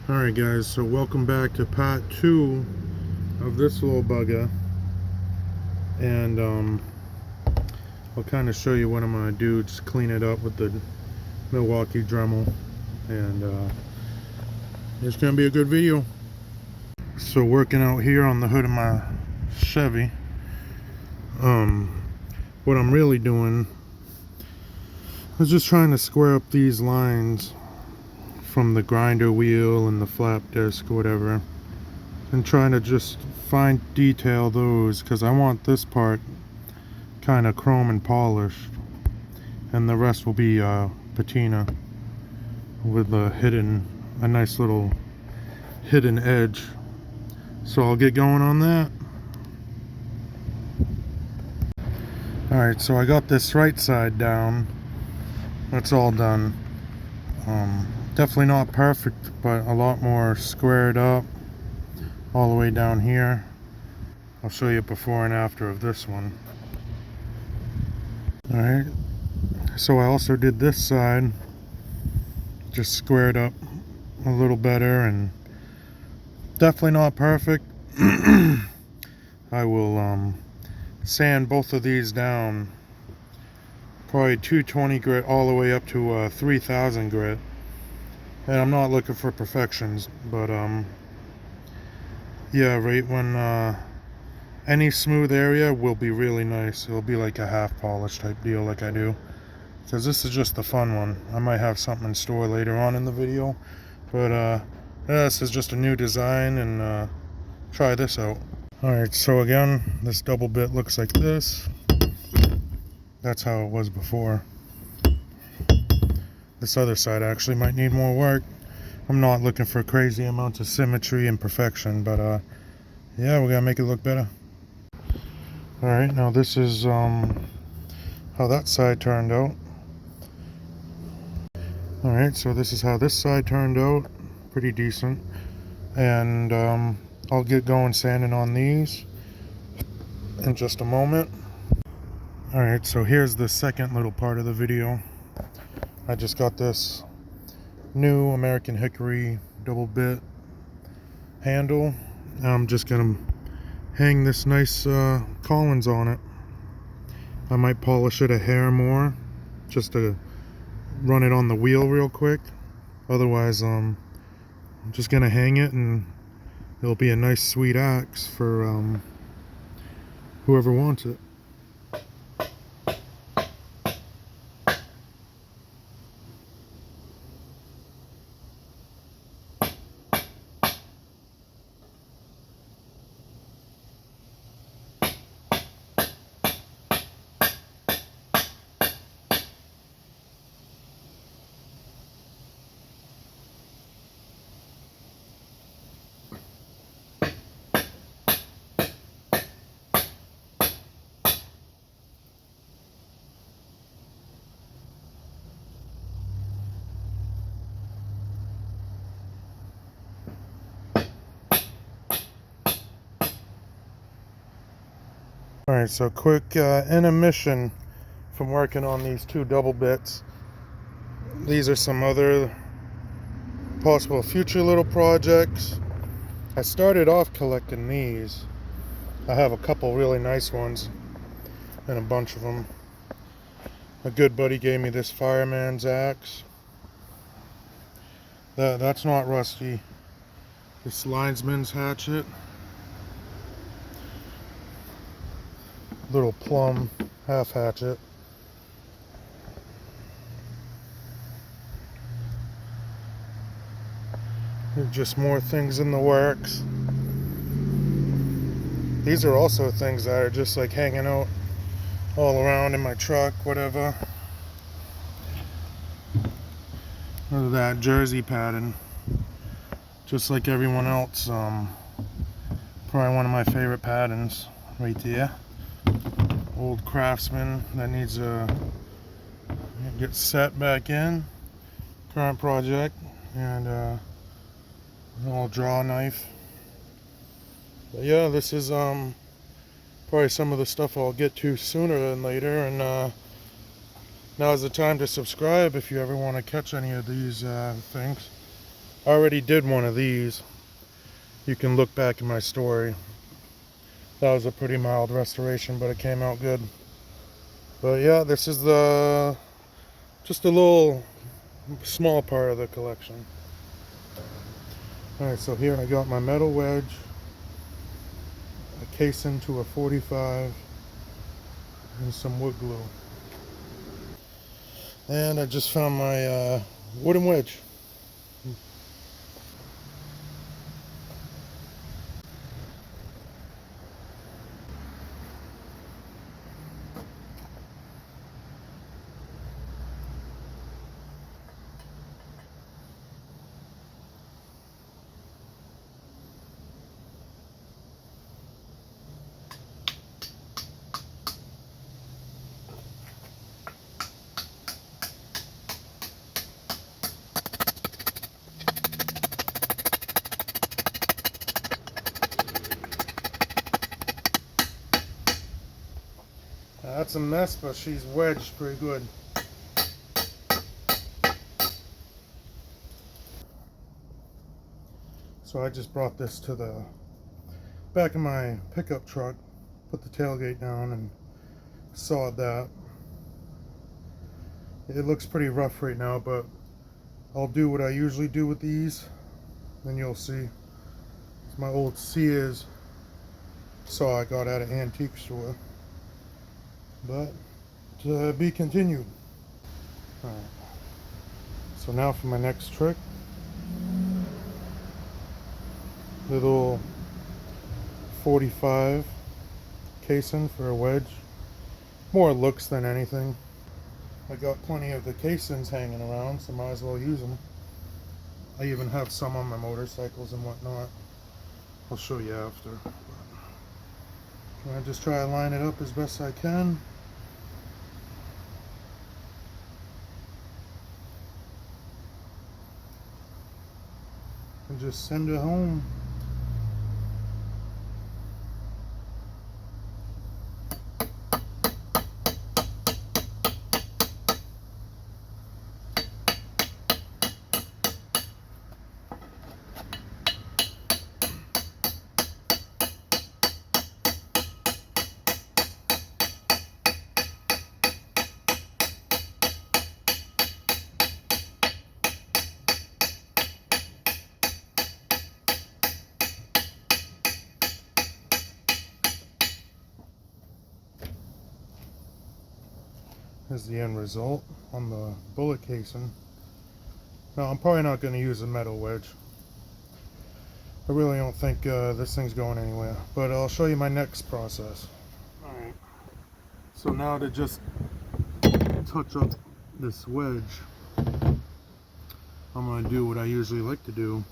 Alright guys, so welcome back to part 2 of this little bugger. And I'll kind of show you what I'm going to do. Just clean it up with the Milwaukee Dremel. And it's going to be a good video. So working out here on the hood of my Chevy. What I'm really doing is just trying to square up these lines from the grinder wheel and the flap disc or whatever, and trying to just fine detail those, because I want this part kind of chrome and polished, and the rest will be patina with a nice little hidden edge. So I'll get going on that. Alright, so I got this right side down. That's all done. Definitely not perfect, but a lot more squared up all the way down here. I'll show you before and after of this one. Alright, so I also did this side, just squared up a little better, and definitely not perfect. I will sand both of these down, probably 220 grit all the way up to 3000 grit. And I'm not looking for perfections, but yeah, right when any smooth area will be really nice. It'll be like a half polish type deal like I do, because this is just the fun one. I might have something in store later on in the video, but yeah, this is just a new design, and try this out. Alright, so again, this double bit looks like this. That's how it was before. This other side actually might need more work. I'm not looking for crazy amounts of symmetry and perfection, but yeah, we're gonna make it look better. Alright, now this is how that side turned out. Alright, so this is how this side turned out. Pretty decent. And I'll get going sanding on these in just a moment. Alright, so here's the second little part of the video. I just got this new American Hickory double bit handle. I'm just gonna hang this nice Collins on it. I might polish it a hair more just to run it on the wheel real quick. Otherwise, I'm just gonna hang it, and it'll be a nice sweet axe for whoever wants it. Alright, so quick intermission from working on these two double bits. These are some other possible future little projects. I started off collecting these. I have a couple really nice ones and a bunch of them. A good buddy gave me this fireman's axe. That's not rusty. This linesman's hatchet. Little plumb half hatchet. There's just more things in the works. These are also things that are just like hanging out all around in my truck, whatever. Look at that jersey pattern. Just like everyone else. Probably one of my favorite patterns right there. Old Craftsman that needs to get set back in. Current project. And an old draw knife. But yeah, this is probably some of the stuff I'll get to sooner than later, and now's the time to subscribe if you ever want to catch any of these things. I already did one of these. You can look back in my story. That was a pretty mild restoration, but it came out good. But yeah, this is just a little small part of the collection. Alright, so here I got my metal wedge, a casing to a 45, and some wood glue. And I just found my wooden wedge. That's a mess, but she's wedged pretty good. So I just brought this to the back of my pickup truck, put the tailgate down and sawed that. It looks pretty rough right now, but I'll do what I usually do with these, then you'll see. It's my old Sears saw I got at an antique store. But to be continued. Alright. So now for my next trick. Little 45 casing for a wedge. More looks than anything. I got plenty of the casings hanging around, so might as well use them. I even have some on my motorcycles and whatnot. I'll show you after. I just try to line it up as best I can. And just send it home. Here's the end result on the bullet casing. Now I'm probably not going to use a metal wedge. I really don't think this thing's going anywhere, but I'll show you my next process. Alright, so now to just touch up this wedge, I'm going to do what I usually like to do.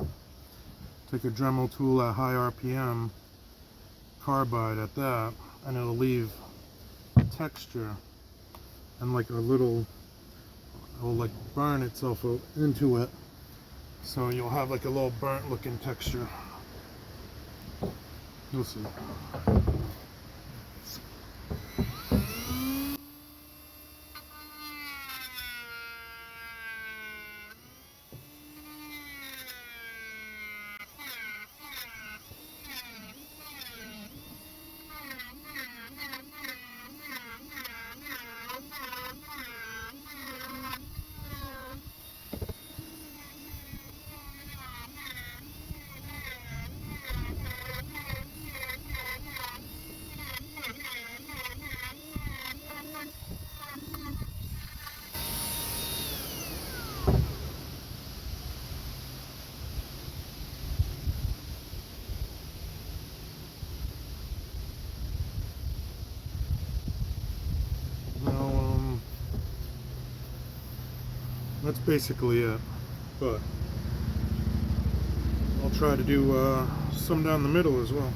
Take a Dremel tool at high RPM, carbide at that, and it'll leave texture and like a little, it'll like burn itself into it, so you'll have like a little burnt looking texture. You'll see. That's basically it, but I'll try to do some down the middle as well.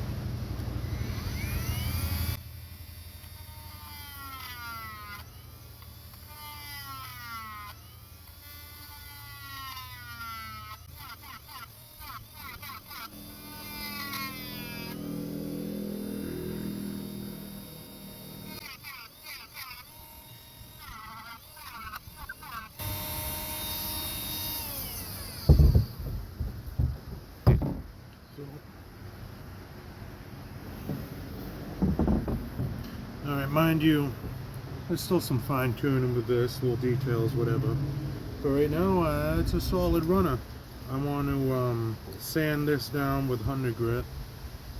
mind you, there's still some fine tuning with this, little details, whatever. But right now, it's a solid runner. I want to sand this down with 100 grit,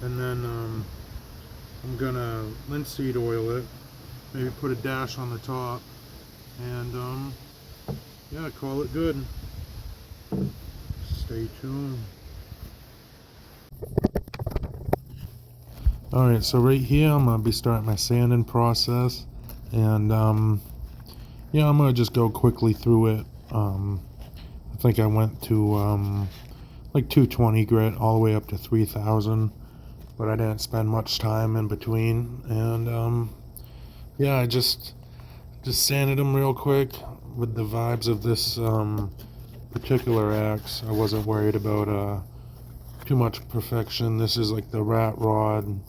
and then I'm gonna linseed oil it, maybe put a dash on the top, and yeah, call it good. Stay tuned. Alright, so right here I'm gonna be starting my sanding process, and yeah, I'm gonna just go quickly through it. I think I went to like 220 grit all the way up to 3000, but I didn't spend much time in between, and yeah, I just sanded them real quick with the vibes of this particular axe. I wasn't worried about too much perfection. This is like the rat rod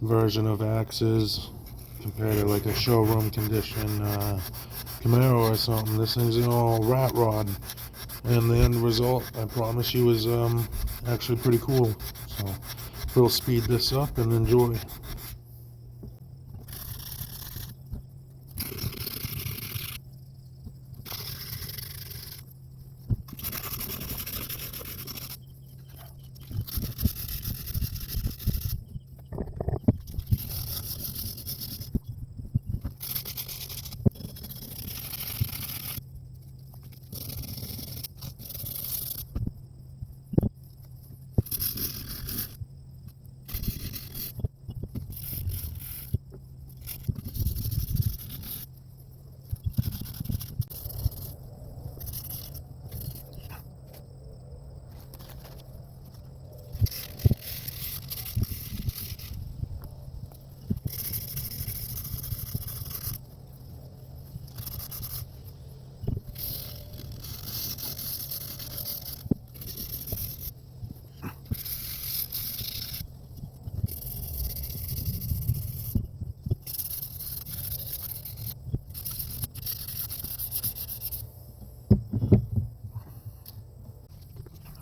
version of axes compared to like a showroom condition Camaro or something. This thing's all rat rod, and the end result, I promise you, is actually pretty cool. So we'll speed this up and enjoy.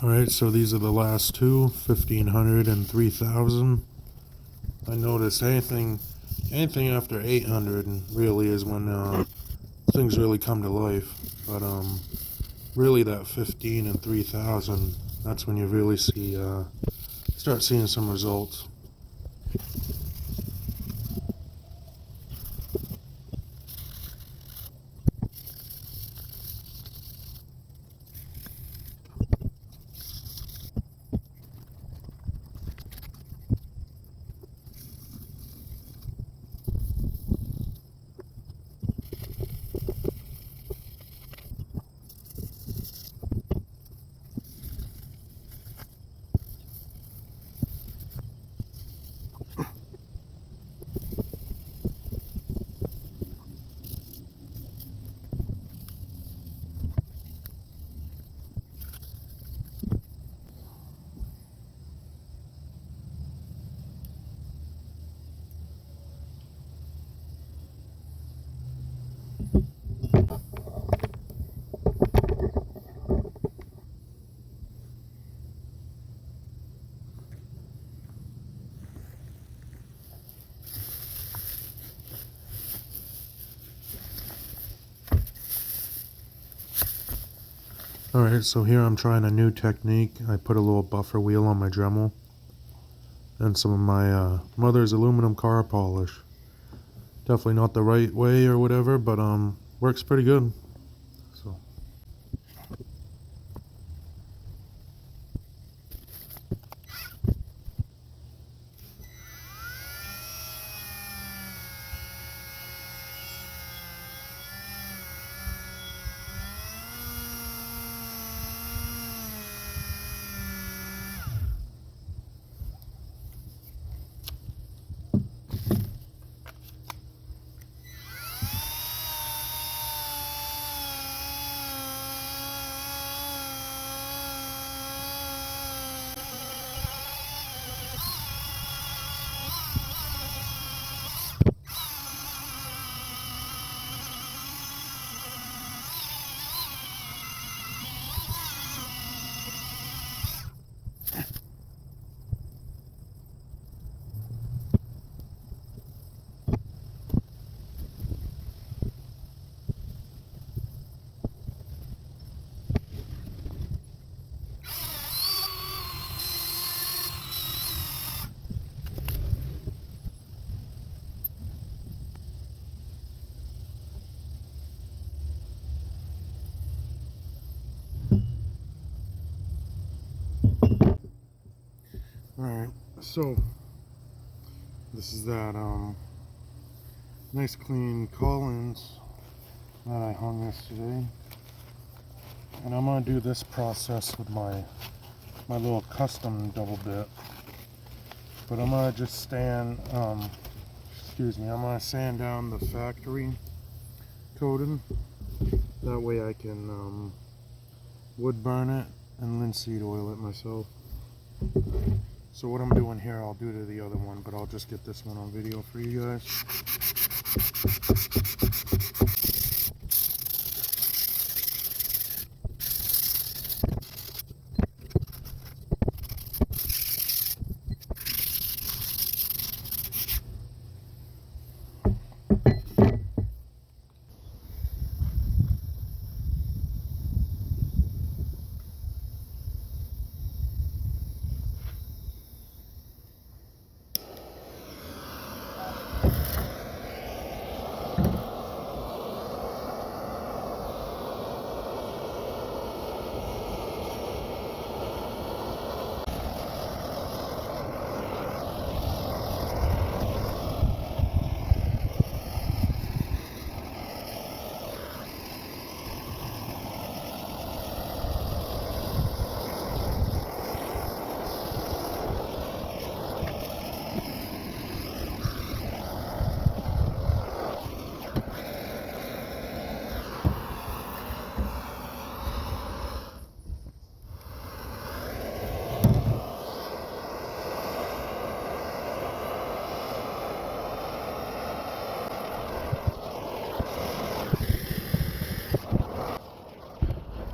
Alright, so these are the last two, 1500 and 3000. I noticed anything after 800 really is when things really come to life. But really that 15 and 3000, that's when you really start seeing some results. Alright, so here I'm trying a new technique. I put a little buffer wheel on my Dremel and some of my mother's aluminum car polish. Definitely not the right way or whatever, but works pretty good. So Alright, so this is that nice clean Collins that I hung yesterday. And I'm gonna do this process with my little custom double bit. But I'm gonna just I'm gonna sand down the factory coating. That way I can wood burn it and linseed oil it myself. So what I'm doing here, I'll do to the other one, but I'll just get this one on video for you guys.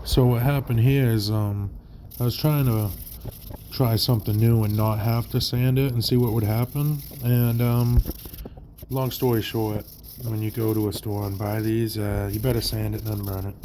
So what happened here is I was trying to try something new and not have to sand it and see what would happen. And long story short, when you go to a store and buy these, you better sand it and then burn it.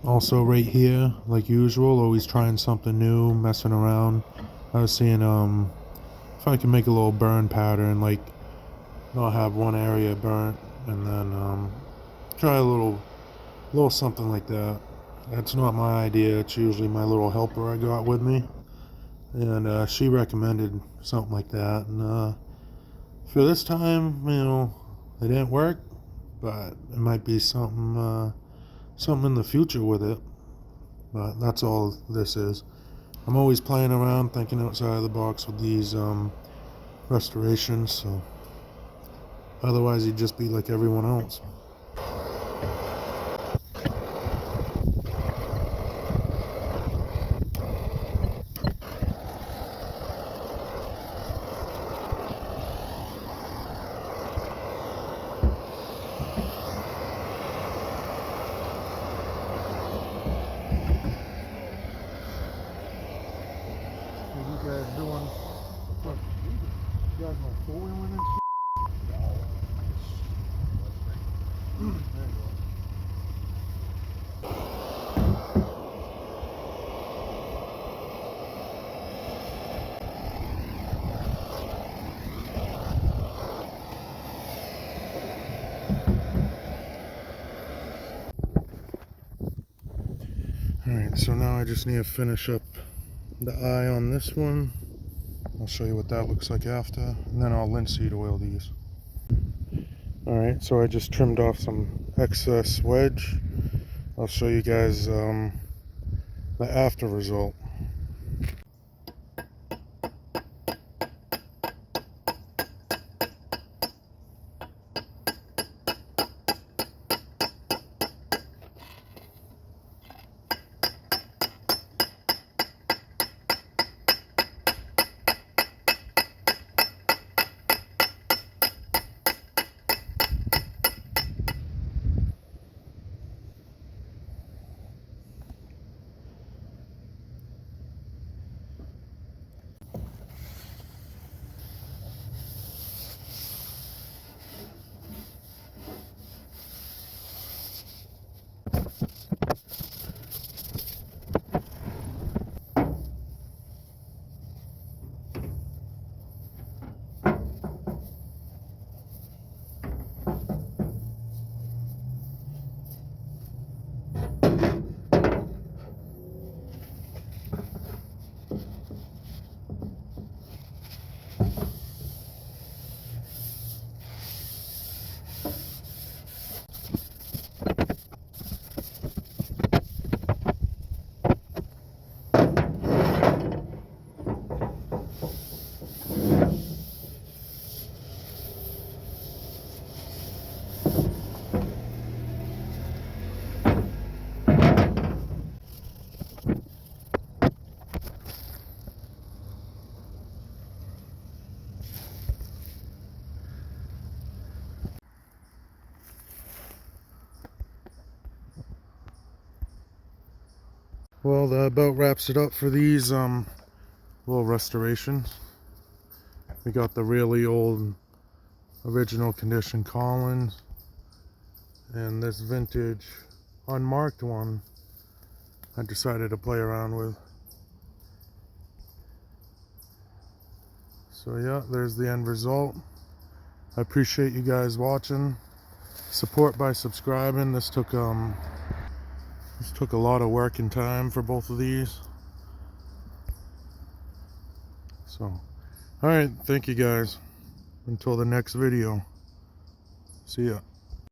Also right here, like usual, always trying something new, messing around. I was seeing if I can make a little burn pattern, like not have one area burnt and then try a little something like that. That's not my idea, it's usually my little helper I got with me. And she recommended something like that. And for this time, you know, it didn't work, but it might be something in the future with it. But that's all this is. I'm always playing around, thinking outside of the box with these restorations. So otherwise, you'd just be like everyone else. You guys doing? What? You guys like four-wheeling and shit? There you go. Alright, so now I just need to finish up the eye on this one. I'll show you what that looks like after, and then I'll linseed oil these. Alright, so I just trimmed off some excess wedge. I'll show you guys the after result. Well, that about wraps it up for these little restorations. We got the really old original condition Collins and this vintage unmarked one I decided to play around with. So yeah, there's the end result. I appreciate you guys watching. Support by subscribing. This took a lot of work and time for both of these. So, alright, thank you guys. Until the next video. See ya.